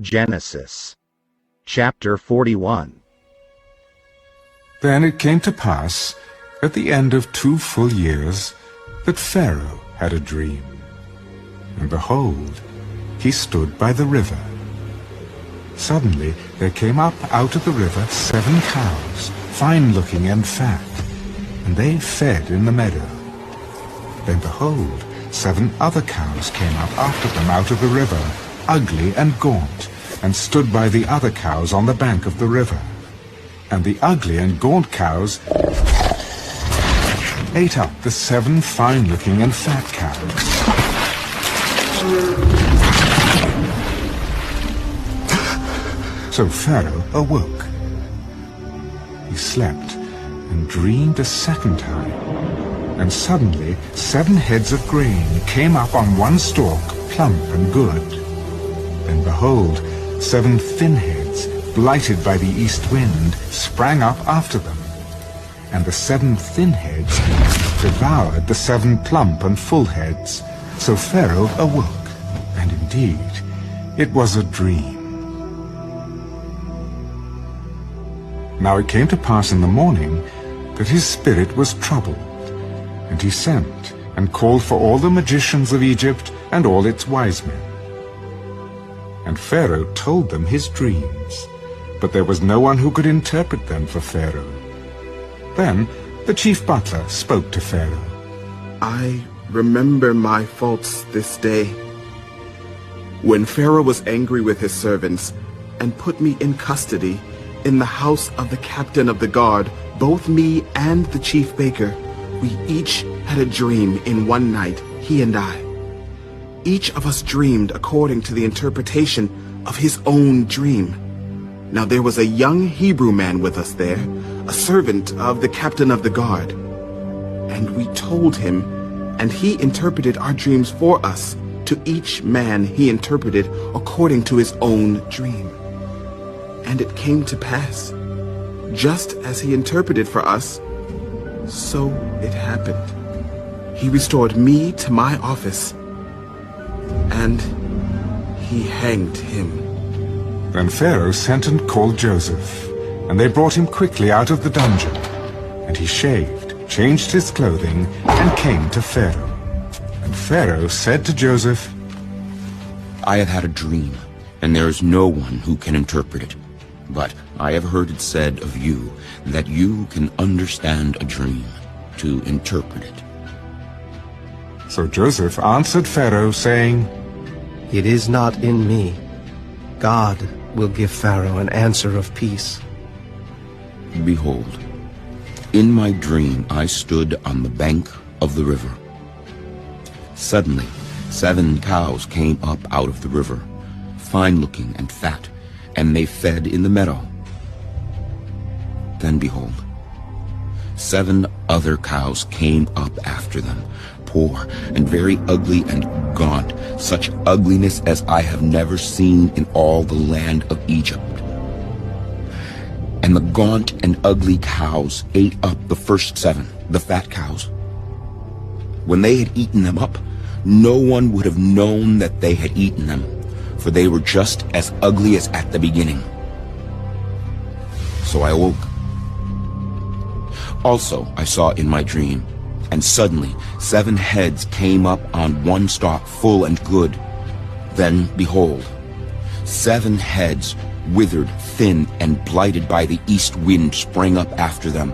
Genesis chapter 41. Then it came to pass, at the end of 2 full years, that Pharaoh had a dream. And behold, he stood by the river. Suddenly there came up out of the river 7 cows, fine-looking and fat, and they fed in the meadow. Then behold, 7 other cows came up after them out of the river, ugly and gaunt, and stood by the other cows on the bank of the river. And the ugly and gaunt cows ate up the 7 fine-looking and fat cows. So Pharaoh awoke. He slept and dreamed a second time. And suddenly 7 heads of grain came up on one stalk, plump and good. Then behold, 7 thin heads, blighted by the east wind, sprang up after them. And the 7 thin heads devoured the 7 plump and full heads. So Pharaoh awoke, and indeed it was a dream. Now it came to pass in the morning that his spirit was troubled, and he sent and called for all the magicians of Egypt and all its wise men. And Pharaoh told them his dreams, but there was no one who could interpret them for Pharaoh. Then the chief butler spoke to Pharaoh. I remember my faults this day. When Pharaoh was angry with his servants and put me in custody in the house of the captain of the guard, both me and the chief baker, we each had a dream in one night, he and I. Each of us dreamed according to the interpretation of his own dream. Now there was a young Hebrew man with us there, a servant of the captain of the guard. And we told him, and he interpreted our dreams for us. To each man he interpreted according to his own dream. And it came to pass, just as he interpreted for us, so it happened. He restored me to my office, and he hanged him. Then Pharaoh sent and called Joseph, and they brought him quickly out of the dungeon. And he shaved, changed his clothing, and came to Pharaoh. And Pharaoh said to Joseph, I have had a dream, and there is no one who can interpret it. But I have heard it said of you that you can understand a dream, to interpret it. So Joseph answered Pharaoh, saying, It is not in me. God will give Pharaoh an answer of peace. Behold, in my dream I stood on the bank of the river. Suddenly 7 cows came up out of the river, fine-looking and fat, and they fed in the meadow. Then behold, 7 other cows came up after them, poor and very ugly and gaunt, such ugliness as I have never seen in all the land of Egypt. And the gaunt and ugly cows ate up the first 7, the fat cows. When they had eaten them up, no one would have known that they had eaten them, for they were just as ugly as at the beginning. So I awoke. Also I saw in my dream, and suddenly 7 heads came up on one stalk, full and good. Then, behold, 7 heads, withered, thin, and blighted by the east wind, sprang up after them.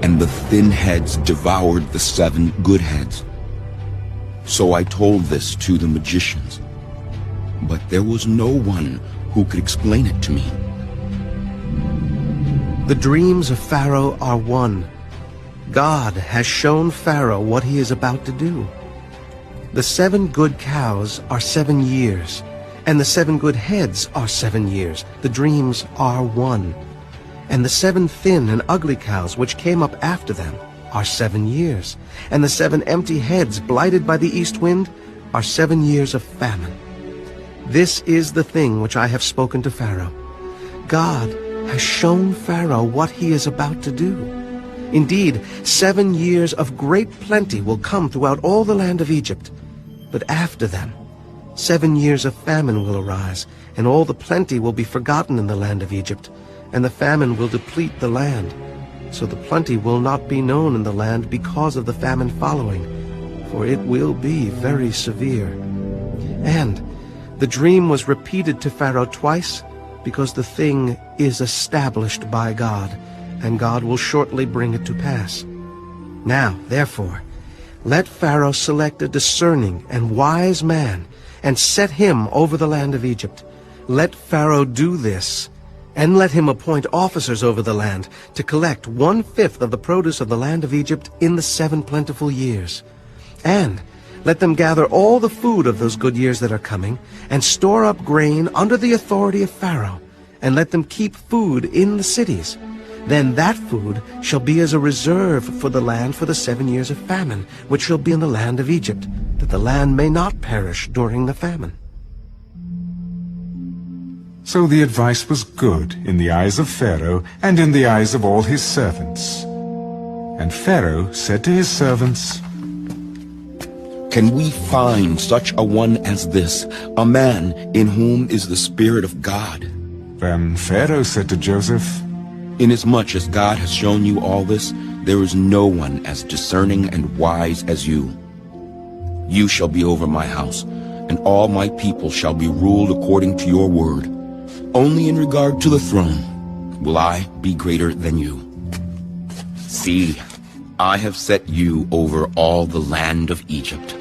And the thin heads devoured the 7 good heads. So I told this to the magicians, but there was no one who could explain it to me. The dreams of Pharaoh are one. God has shown Pharaoh what he is about to do. The 7 good cows are 7 years, and the 7 good heads are 7 years. The dreams are one. And the 7 thin and ugly cows which came up after them are 7 years, and the 7 empty heads blighted by the east wind are 7 years of famine. This is the thing which I have spoken to Pharaoh. God has shown Pharaoh what he is about to do. Indeed, 7 years of great plenty will come throughout all the land of Egypt, but after them 7 years of famine will arise, and all the plenty will be forgotten in the land of Egypt, and the famine will deplete the land. So the plenty will not be known in the land because of the famine following, for it will be very severe. And the dream was repeated to Pharaoh twice, because the thing is established by God, and God will shortly bring it to pass. Now, therefore, let Pharaoh select a discerning and wise man, and set him over the land of Egypt. Let Pharaoh do this, and let him appoint officers over the land to collect 1/5 of the produce of the land of Egypt in the 7 plentiful years. And let them gather all the food of those good years that are coming, and store up grain under the authority of Pharaoh, and let them keep food in the cities. Then that food shall be as a reserve for the land for the 7 years of famine, which shall be in the land of Egypt, that the land may not perish during the famine. So the advice was good in the eyes of Pharaoh and in the eyes of all his servants. And Pharaoh said to his servants, Can we find such a one as this, a man in whom is the Spirit of God? Then Pharaoh said to Joseph, Inasmuch as God has shown you all this, there is no one as discerning and wise as you. You shall be over my house, and all my people shall be ruled according to your word. Only in regard to the throne will I be greater than you. See, I have set you over all the land of Egypt.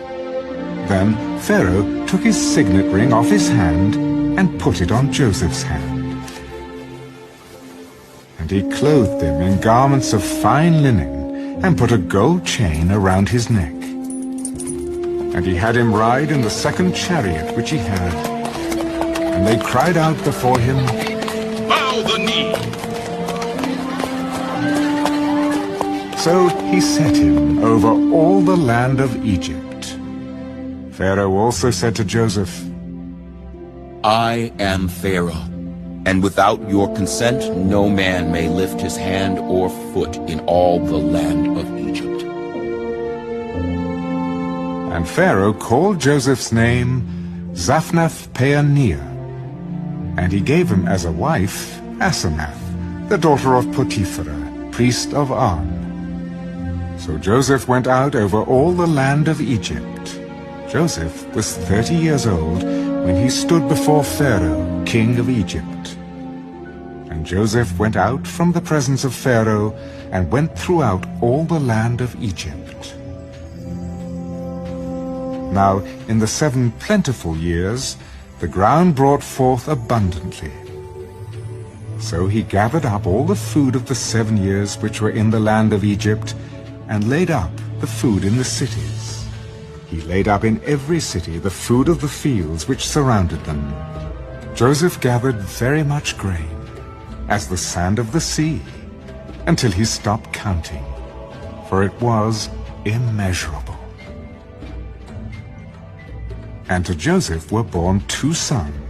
Then Pharaoh took his signet ring off his hand and put it on Joseph's hand. And he clothed him in garments of fine linen, and put a gold chain around his neck. And he had him ride in the 2nd chariot which he had. And they cried out before him, Bow the knee! So he set him over all the land of Egypt. Pharaoh also said to Joseph, I am Pharaoh, and without your consent no man may lift his hand or foot in all the land of Egypt. And Pharaoh called Joseph's name Zaphnath-Paaneah, and he gave him as a wife Asenath, the daughter of Potiphera, priest of On. So Joseph went out over all the land of Egypt. Joseph was 30 years old when he stood before Pharaoh, king of Egypt. And Joseph went out from the presence of Pharaoh and went throughout all the land of Egypt. Now in the 7 plentiful years the ground brought forth abundantly. So he gathered up all the food of the 7 years which were in the land of Egypt, and laid up the food in the cities. He laid up in every city the food of the fields which surrounded them. Joseph gathered very much grain, as the sand of the sea, until he stopped counting, for it was immeasurable. And to Joseph were born 2 sons.